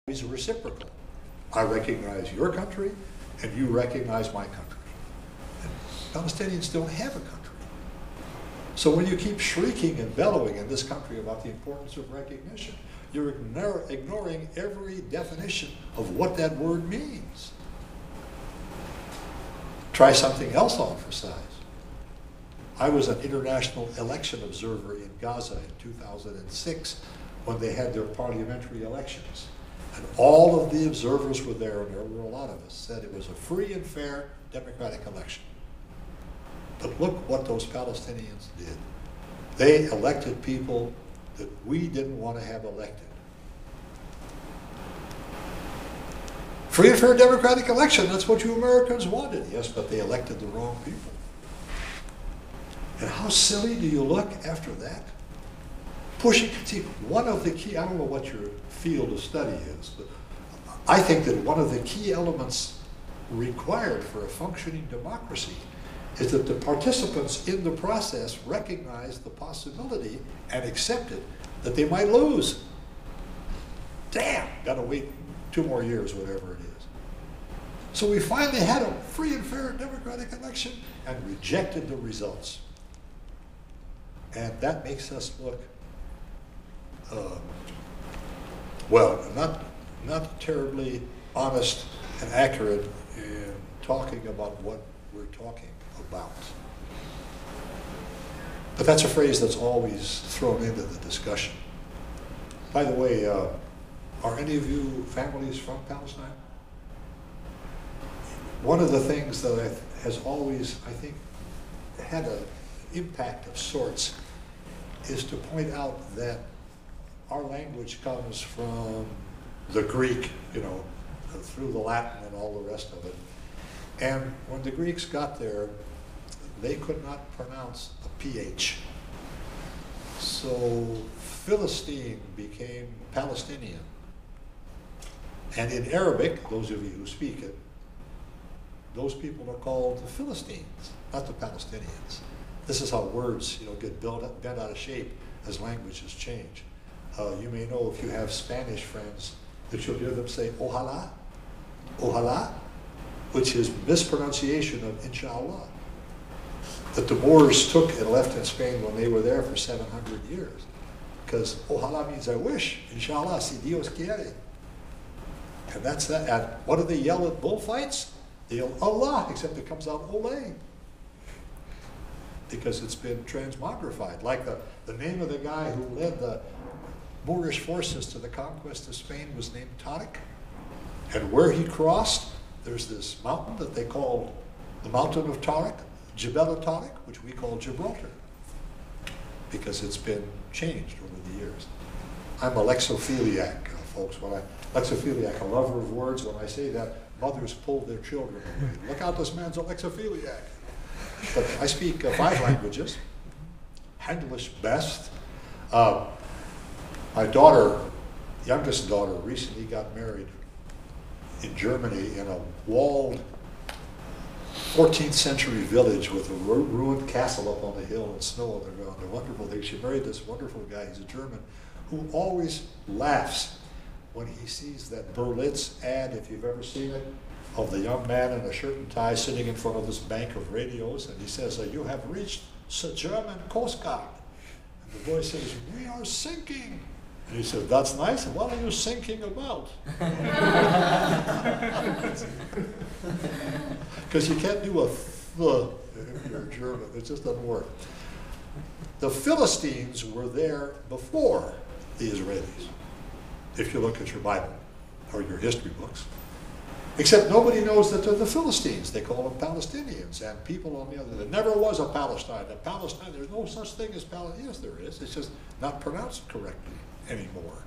always reciprocal. I recognize your country, and you recognize my country. And Palestinians don't have a country. So when you keep shrieking and bellowing in this country about the importance of recognition, you're ignoring every definition of what that word means. Try something else on for size. I was an international election observer in Gaza in 2006 when they had their parliamentary elections. And all of the observers were there, and there were a lot of us, said it was a free and fair democratic election. But look what those Palestinians did. They elected people that we didn't want to have elected. Free and fair democratic election, that's what you Americans wanted. Yes, but they elected the wrong people. And how silly do you look after that? Pushing, see, one of the key, I don't know what your field of study is, but I think that one of the key elements required for a functioning democracy is that the participants in the process recognize the possibility and accept it that they might lose. Damn, gotta wait 2 more years, whatever it is. So we finally had a free and fair democratic election and rejected the results. And that makes us look, well, not terribly honest and accurate in talking about what we're talking about. But that's a phrase that's always thrown into the discussion. By the way, are any of you families from Palestine? One of the things that has always, I think, had an impact of sorts is to point out that our language comes from the Greek, you know, through the Latin and all the rest of it. And when the Greeks got there, they could not pronounce a PH. So Philistine became Palestinian. And in Arabic, those of you who speak it, those people are called the Philistines, not the Palestinians. This is how words, get bent out of shape as languages change. You may know, if you have Spanish friends, that you'll hear them say ojalá, ojalá, which is mispronunciation of inshallah, that the Moors took and left in Spain when they were there for 700 years. Because ojalá means I wish, inshallah, si Dios quiere. And that's that. And what do they yell at bullfights? They yell Allah, except it comes out Olay. Because it's been transmogrified. Like the name of the guy who led the Moorish forces to the conquest of Spain was named Tariq. And where he crossed, there's this mountain that they called the Mountain of Tariq, Jebel Tariq, which we call Gibraltar, because it's been changed over the years. I'm a lexophiliac, folks. Lexophiliac, a lover of words. When I say that, mothers pull their children away. Look out, this man's a lexophiliac. But I speak 5 languages, English best. My daughter, youngest daughter, recently got married in Germany in a walled 14th century village with a ruined castle up on the hill and snow on the ground. A wonderful thing. She married this wonderful guy, he's a German, who always laughs when he sees that Berlitz ad, if you've ever seen it, of the young man in a shirt and tie sitting in front of this bank of radios, and he says, you have reached the German Coast Guard. And the boy says, we are sinking. And he says, that's nice, what are you sinking about? Because you can't do a th if you're German, it just doesn't work. The Philistines were there before the Israelis, if you look at your Bible or your history books. Except nobody knows that they're the Philistines. They call them Palestinians, and people on the other. There never was a Palestine. A Palestine, there's no such thing as Palestine. Yes, there is. It's just not pronounced correctly anymore.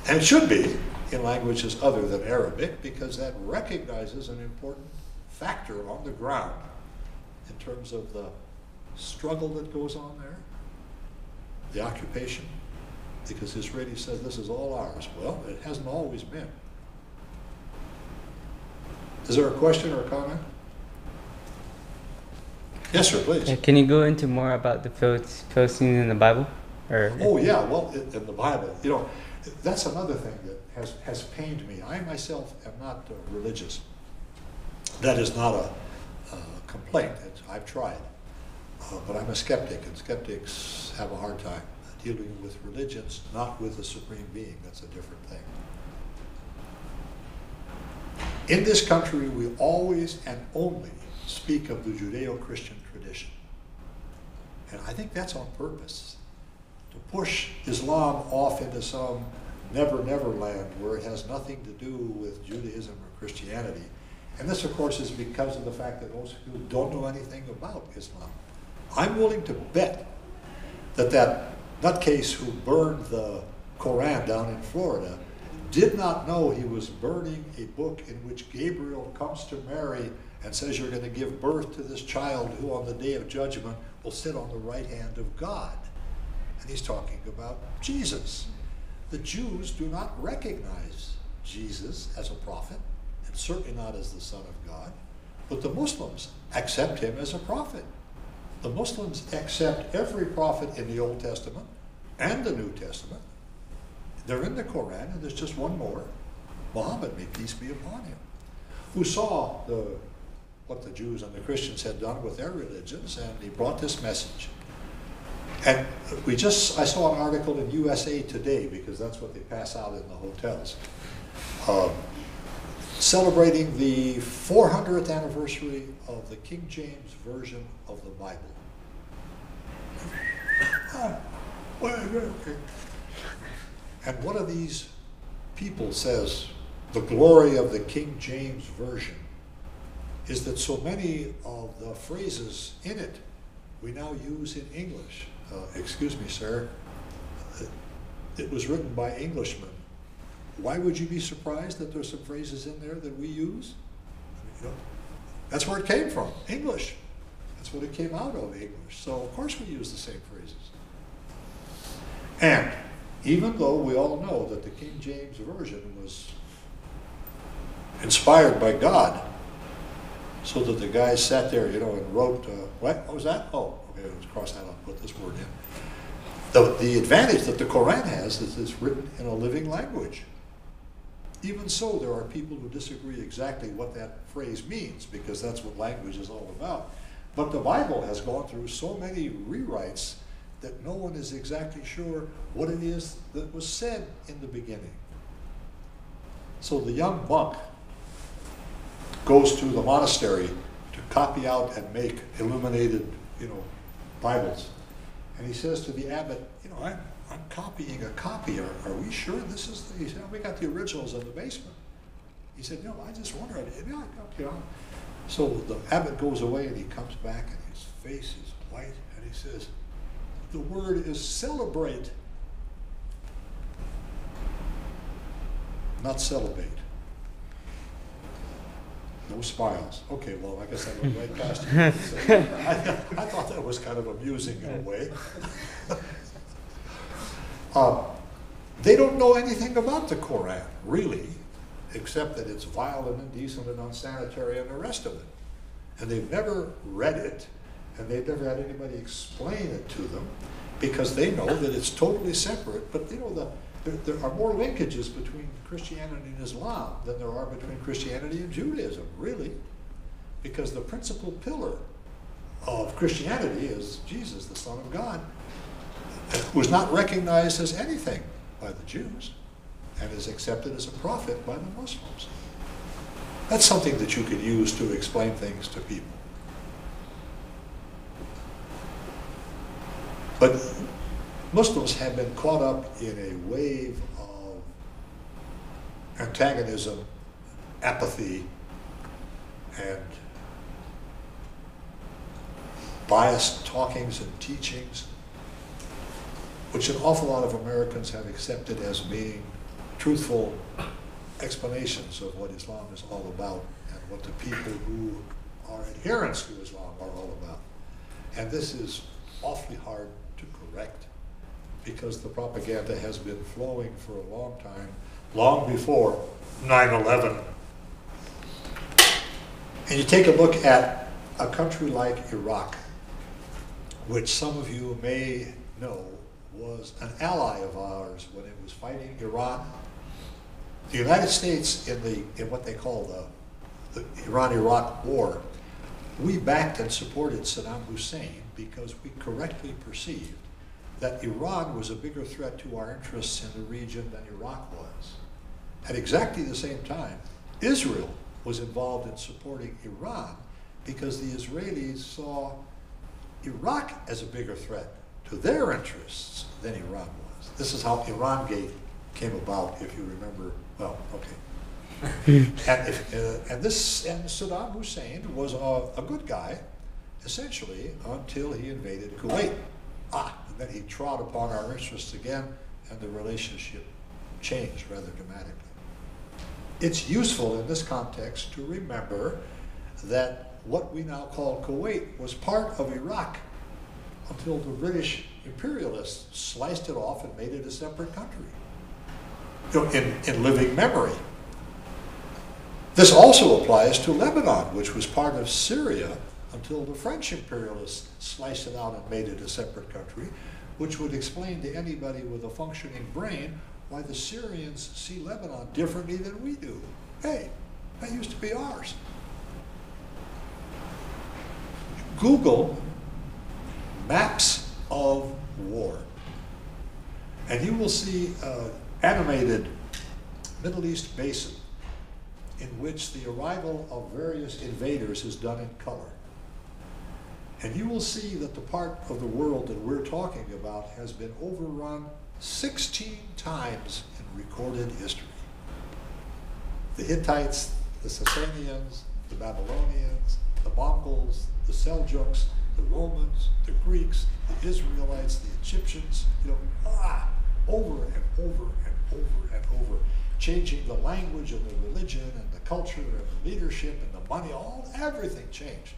And it should be in languages other than Arabic, because that recognizes an important factor on the ground in terms of the struggle that goes on there, the occupation, because Israeli says this is all ours. Well, it hasn't always been. Is there a question or a comment? Yes, sir, please. Can you go into more about the Philistines in the Bible? Oh, yeah, well, in the Bible, That's another thing that has pained me. I myself am not religious. That is not a complaint. I've tried. But I'm a skeptic, and skeptics have a hard time dealing with religions, not with the Supreme Being. That's a different thing. In this country, we always and only speak of the Judeo-Christian tradition. And I think that's on purpose, to push Islam off into some never land where it has nothing to do with Judaism or Christianity. And this, of course, is because of the fact that most people don't know anything about Islam. I'm willing to bet that nutcase who burned the Koran down in Florida did not know he was burning a book in which Gabriel comes to Mary and says, you're going to give birth to this child who on the day of judgment will sit on the right hand of God. And he's talking about Jesus. The Jews do not recognize Jesus as a prophet, and certainly not as the Son of God, but the Muslims accept him as a prophet. The Muslims accept every prophet in the Old Testament and the New Testament. They're in the Koran, and there's just one more, Muhammad, may peace be upon him, who saw what the Jews and the Christians had done with their religions, and he brought this message. And I saw an article in USA Today, because that's what they pass out in the hotels, celebrating the 400th anniversary of the King James Version of the Bible. And one of these people says, the glory of the King James Version is that so many of the phrases in it we now use in English. Excuse me, sir, it was written by Englishmen. Why would you be surprised that there's some phrases in there that we use? That's where it came from, English. That's what it came out of, English. So of course we use the same phrases. And even though we all know that the King James Version was inspired by God, so that the guy sat there, and wrote, what was that? Oh, okay, let's cross that out, put this word in. The advantage that the Koran has is it's written in a living language. Even so, there are people who disagree exactly what that phrase means, because that's what language is all about. But the Bible has gone through so many rewrites that no one is exactly sure what it is that was said in the beginning. So the young monk goes to the monastery to copy out and make illuminated, Bibles. And he says to the abbot, I'm copying a copy. Are we sure this is he said, we got the originals in the basement. He said, no, I just wondered. So the abbot goes away and he comes back and his face is white and he says, the word is celebrate, not celebrate. No smiles. Okay, well, I guess I went right past you. I thought that was kind of amusing in a way. They don't know anything about the Koran, really, except that it's vile and indecent and unsanitary and the rest of it. And they've never read it, and they've never had anybody explain it to them, because they know that it's totally separate. But there are more linkages between Christianity and Islam than there are between Christianity and Judaism, really, because the principal pillar of Christianity is Jesus, the Son of God, who is not recognized as anything by the Jews and is accepted as a prophet by the Muslims. That's something that you could use to explain things to people. But Muslims have been caught up in a wave of antagonism, apathy, and biased talkings and teachings, which an awful lot of Americans have accepted as being truthful explanations of what Islam is all about and what the people who are adherents to Islam are all about. And this is awfully hard to correct, because the propaganda has been flowing for a long time, long before 9/11. And you take a look at a country like Iraq, which some of you may know was an ally of ours when it was fighting Iran. The United States, in what they call the Iran-Iraq War, we backed and supported Saddam Hussein because we correctly perceived that Iran was a bigger threat to our interests in the region than Iraq was. At exactly the same time, Israel was involved in supporting Iran because the Israelis saw Iraq as a bigger threat to their interests than Iran was. This is how Iran-gate came about, if you remember. Well, okay. and Saddam Hussein was a good guy, essentially, until he invaded Kuwait. And then he trod upon our interests again, and the relationship changed rather dramatically. It's useful in this context to remember that what we now call Kuwait was part of Iraq until the British imperialists sliced it off and made it a separate country, in living memory. This also applies to Lebanon, which was part of Syria until the French imperialists sliced it out and made it a separate country, which would explain to anybody with a functioning brain why the Syrians see Lebanon differently than we do. Hey, that used to be ours. Google maps of war, and you will see animated Middle East basin in which the arrival of various invaders is done in color. And you will see that the part of the world that we're talking about has been overrun 16 times in recorded history. The Hittites, the Sasanians, the Babylonians, the Mongols, the Seljuks, the Romans, the Greeks, the Israelites, the Egyptians, over and over and over and over, changing the language and the religion and the culture and the leadership and the money, everything changed.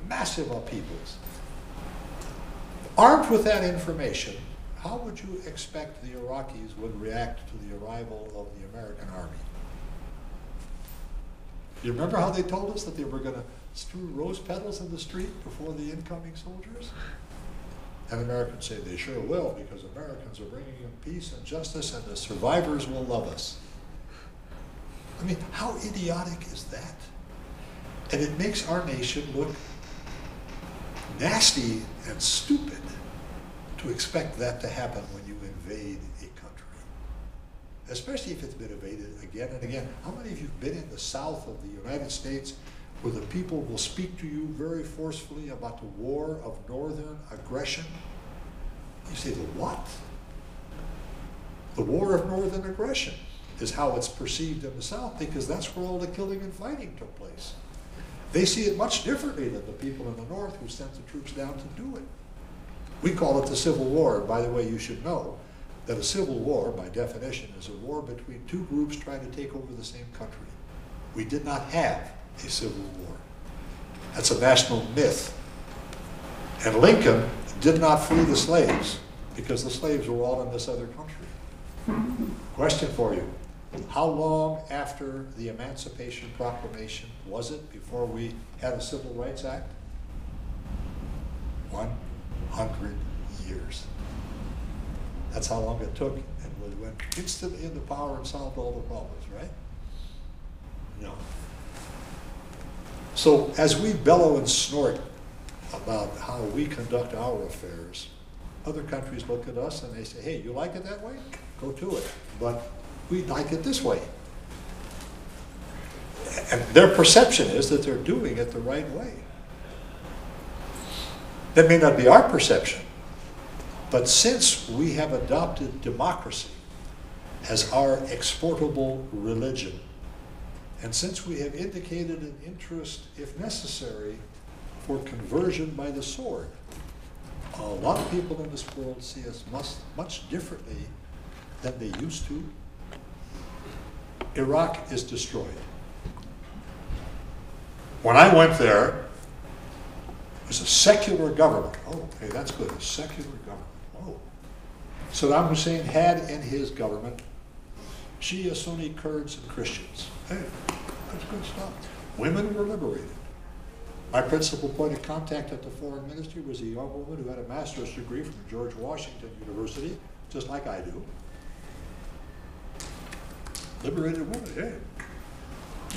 Massive upheavals. Armed with that information, how would you expect the Iraqis would react to the arrival of the American army? You remember how they told us that they were going to strew rose petals in the street before the incoming soldiers? And Americans say they sure will, because Americans are bringing in peace and justice and the survivors will love us. I mean, how idiotic is that? And it makes our nation look nasty and stupid to expect that to happen when you invade a country, especially if it's been invaded again and again. How many of you have been in the south of the United States where the people will speak to you very forcefully about the war of northern aggression? You say, the what? The war of northern aggression is how it's perceived in the south, because that's where all the killing and fighting took place. They see it much differently than the people in the north who sent the troops down to do it. We call it the Civil War. By the way, you should know that a civil war, by definition, is a war between two groups trying to take over the same country. We did not have a civil war. That's a national myth. And Lincoln did not free the slaves because the slaves were all in this other country. Question for you. How long after the Emancipation Proclamation was it before we had a Civil Rights Act? 100 years. That's how long it took, and we went instantly into power and solved all the problems, right? No. So as we bellow and snort about how we conduct our affairs, other countries look at us and they say, hey, you like it that way? Go to it. But we like it this way. And their perception is that they're doing it the right way. That may not be our perception, but since we have adopted democracy as our exportable religion, and since we have indicated an interest, if necessary, for conversion by the sword, a lot of people in this world see us much differently than they used to. Iraq is destroyed. When I went there, it was a secular government. Oh, okay, that's good, a secular government. Oh. Saddam Hussein had in his government Shia, Sunni, Kurds, and Christians. Hey, that's good stuff. Women were liberated. My principal point of contact at the foreign ministry was a young woman who had a master's degree from George Washington University, just like I do. Liberated woman, hey.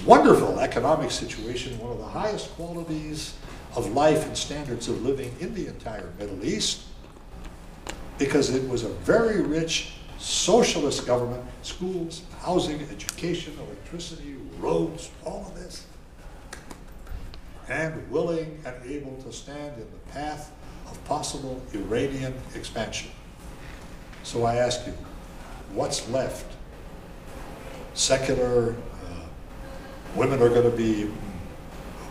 Wonderful economic situation, one of the highest qualities of life and standards of living in the entire Middle East, because it was a very rich socialist government, schools, housing, education, electricity, roads, all of this, and willing and able to stand in the path of possible Iranian expansion. So I ask you, what's left? Secular, women are going to be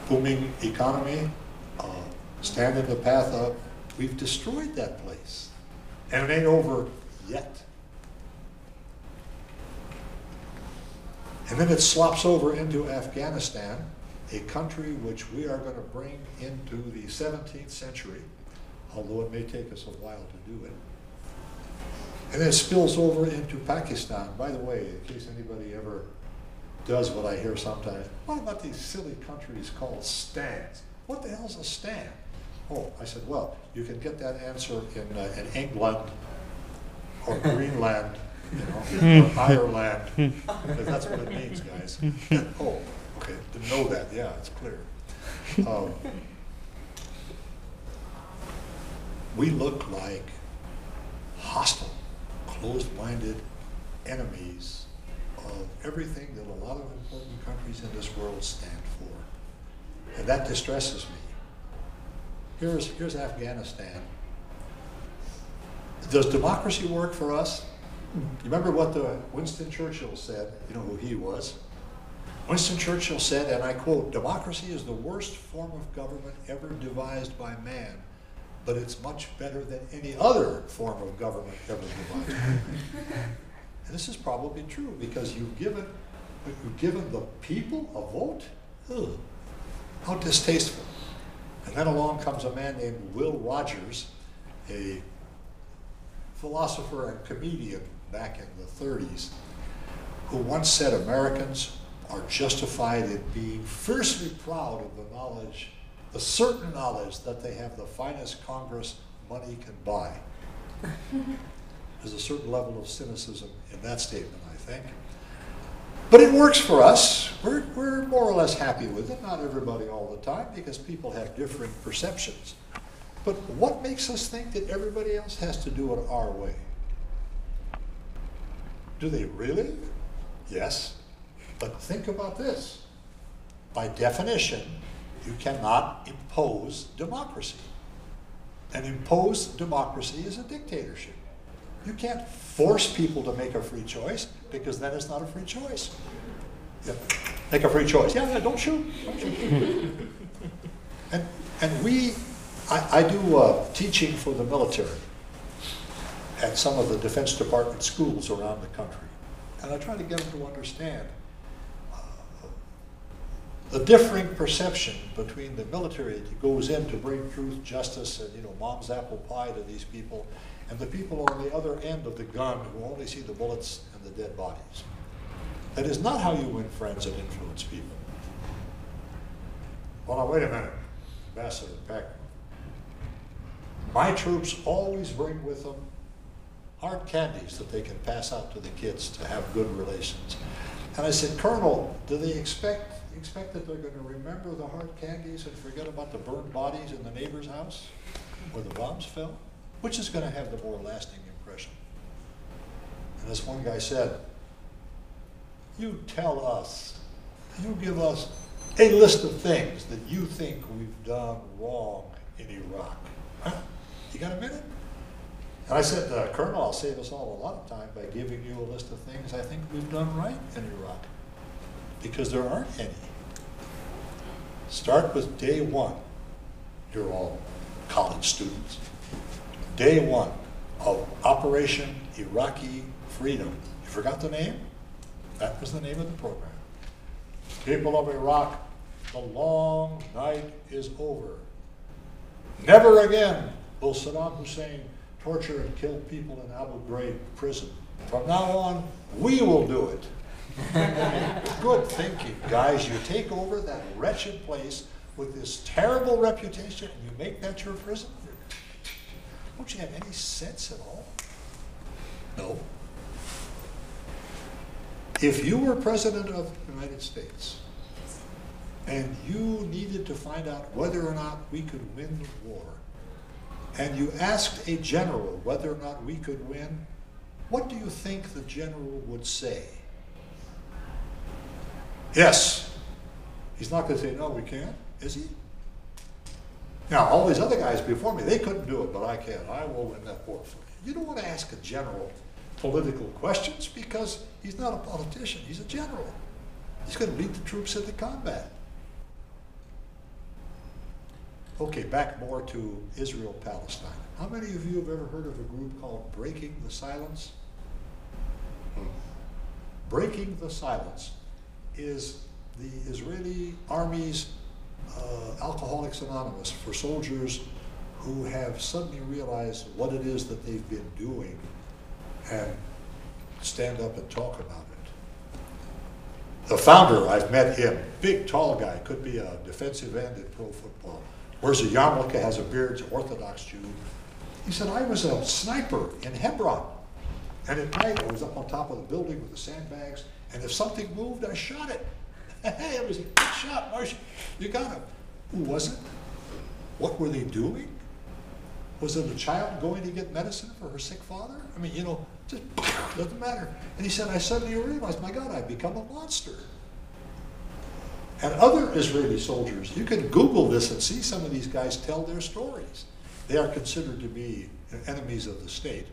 booming economy, stand in the path of, we've destroyed that place. And it ain't over yet. And then it slops over into Afghanistan, a country which we are going to bring into the 17th century, although it may take us a while to do it. And then it spills over into Pakistan. By the way, in case anybody ever does what I hear sometimes, what about these silly countries called stands? What the hell's a stand? Oh, I said, well, you can get that answer in England or Greenland, or Ireland, because that's what it means, guys. Oh, okay, didn't know that. Yeah, it's clear. We look like hostile, closed-minded enemies of everything that a lot of important countries in this world stand for. And that distresses me. Here's Afghanistan. Does democracy work for us? You remember what Winston Churchill said? You know who he was? Winston Churchill said, and I quote, "Democracy is the worst form of government ever devised by man, but it's much better than any other form of government ever devised by man." And this is probably true, because you've given the people a vote? Ugh, how distasteful. And then along comes a man named Will Rogers, a philosopher and comedian back in the 30s, who once said Americans are justified in being fiercely proud of the knowledge, the certain knowledge that they have the finest Congress money can buy. There's a certain level of cynicism in that statement, I think. But it works for us. We're more or less happy with it. Not everybody all the time, because people have different perceptions. But what makes us think that everybody else has to do it our way? Do they really? Yes. But think about this. By definition, you cannot impose democracy. An imposed democracy is a dictatorship. You can't force people to make a free choice, because then it's not a free choice. Yeah. Make a free choice. Yeah, don't shoot. Don't shoot. And I do teaching for the military at some of the Defense Department schools around the country. And I try to get them to understand the differing perception between the military that goes in to bring truth, justice, and mom's apple pie to these people, and the people on the other end of the gun who only see the bullets and the dead bodies. That is not how you win friends and influence people. Well, now wait a minute, Ambassador Peck. My troops always bring with them hard candies that they can pass out to the kids to have good relations. And I said, Colonel, do they expect that they're going to remember the hard candies and forget about the burned bodies in the neighbor's house where the bombs fell? Which is going to have the more lasting impression? And this one guy said, you tell us, you give us a list of things that you think we've done wrong in Iraq. Huh? You got a minute? And I said, Colonel, I'll save us all a lot of time by giving you a list of things I think we've done right in Iraq, because there aren't any. Start with day one. You're all college students. Day one of Operation Iraqi Freedom. You forgot the name? That was the name of the program. People of Iraq, the long night is over. Never again will Saddam Hussein torture and kill people in Abu Ghraib prison. From now on, we will do it. Good thinking, guys. You take over that wretched place with this terrible reputation, and you make that your prison? Don't you have any sense at all? No. If you were president of the United States, and you needed to find out whether or not we could win the war, and you asked a general whether or not we could win, what do you think the general would say? Yes. He's not going to say, no, we can't, is he? Now, all these other guys before me, they couldn't do it, but I can. I will win that war for you. You don't want to ask a general political questions because he's not a politician, he's a general. He's going to lead the troops into combat. Okay, back more to Israel, Palestine. How many of you have ever heard of a group called Breaking the Silence? Breaking the Silence is the Israeli Army's Alcoholics Anonymous for soldiers who have suddenly realized what it is that they've been doing and stand up and talk about it. The founder, I've met him, big, tall guy, could be a defensive end in pro football. Wears a yarmulke, has a beard, is an Orthodox Jew. He said, I was a sniper in Hebron. And at night, I was up on top of the building with the sandbags, and if something moved, I shot it. Hey, it was a good shot, Marsh. You got him. Who was it? What were they doing? Was it a child going to get medicine for her sick father? I mean, you know, just doesn't matter. And he said, I suddenly realized, my God, I've become a monster. And other Israeli soldiers, you can Google this and see some of these guys tell their stories. They are considered to be enemies of the state.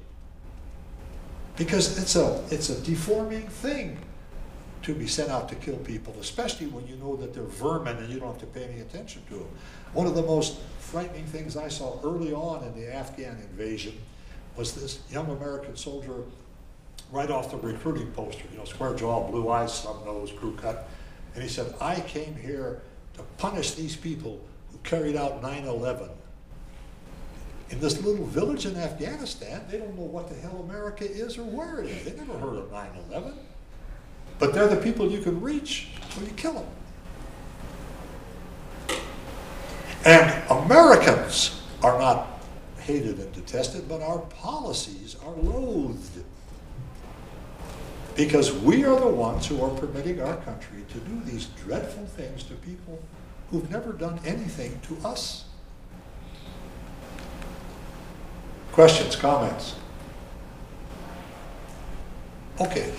Because it's a deforming thing to be sent out to kill people, especially when you know that they're vermin and you don't have to pay any attention to them. One of the most frightening things I saw early on in the Afghan invasion was this young American soldier right off the recruiting poster, you know, square jaw, blue eyes, snub nose, crew cut. And he said, I came here to punish these people who carried out 9/11. In this little village in Afghanistan, they don't know what the hell America is or where it is. They never heard of 9/11. But they're the people you can reach, so you kill them. And Americans are not hated and detested, but our policies are loathed. Because we are the ones who are permitting our country to do these dreadful things to people who've never done anything to us. Questions, comments? Okay.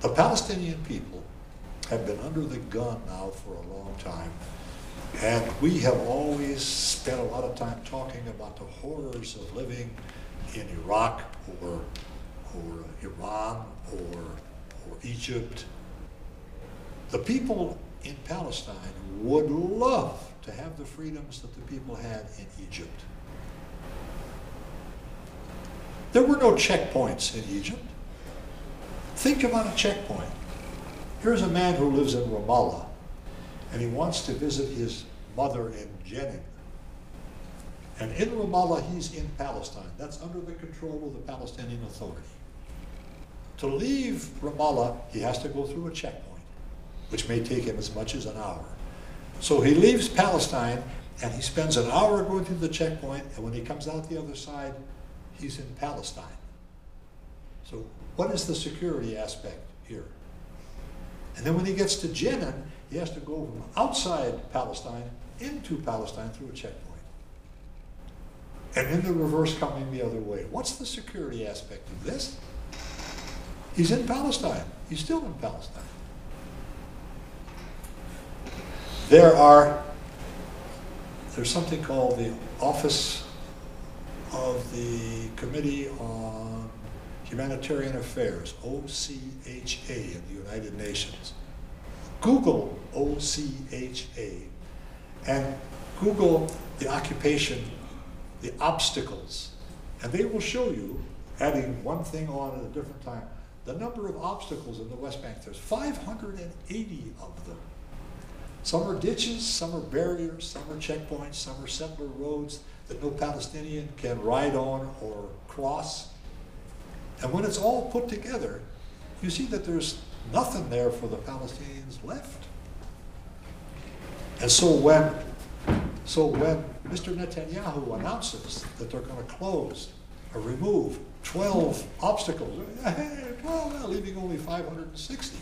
The Palestinian people have been under the gun now for a long time, and we have always spent a lot of time talking about the horrors of living in Iraq or Iran or Egypt. The people in Palestine would love to have the freedoms that the people had in Egypt. There were no checkpoints in Egypt. Think about a checkpoint. Here's a man who lives in Ramallah, and he wants to visit his mother in Jenin. And in Ramallah, he's in Palestine. That's under the control of the Palestinian Authority. To leave Ramallah, he has to go through a checkpoint, which may take him as much as an hour. So he leaves Palestine, and he spends an hour going through the checkpoint, and when he comes out the other side, he's in Palestine. So what is the security aspect here? And then when he gets to Jenin, he has to go from outside Palestine into Palestine through a checkpoint. And in the reverse coming the other way. What's the security aspect of this? He's in Palestine. He's still in Palestine. There's something called the Office of the Committee on Humanitarian Affairs, OCHA, in the United Nations. Google OCHA and Google the occupation, the obstacles, and they will show you, adding one thing on at a different time, the number of obstacles in the West Bank. There's 580 of them. Some are ditches, some are barriers, some are checkpoints, some are settler roads that no Palestinian can ride on or cross. And when it's all put together, you see that there's nothing there for the Palestinians left. And so when Mr. Netanyahu announces that they're going to close or remove 12 obstacles, 12, leaving only 560,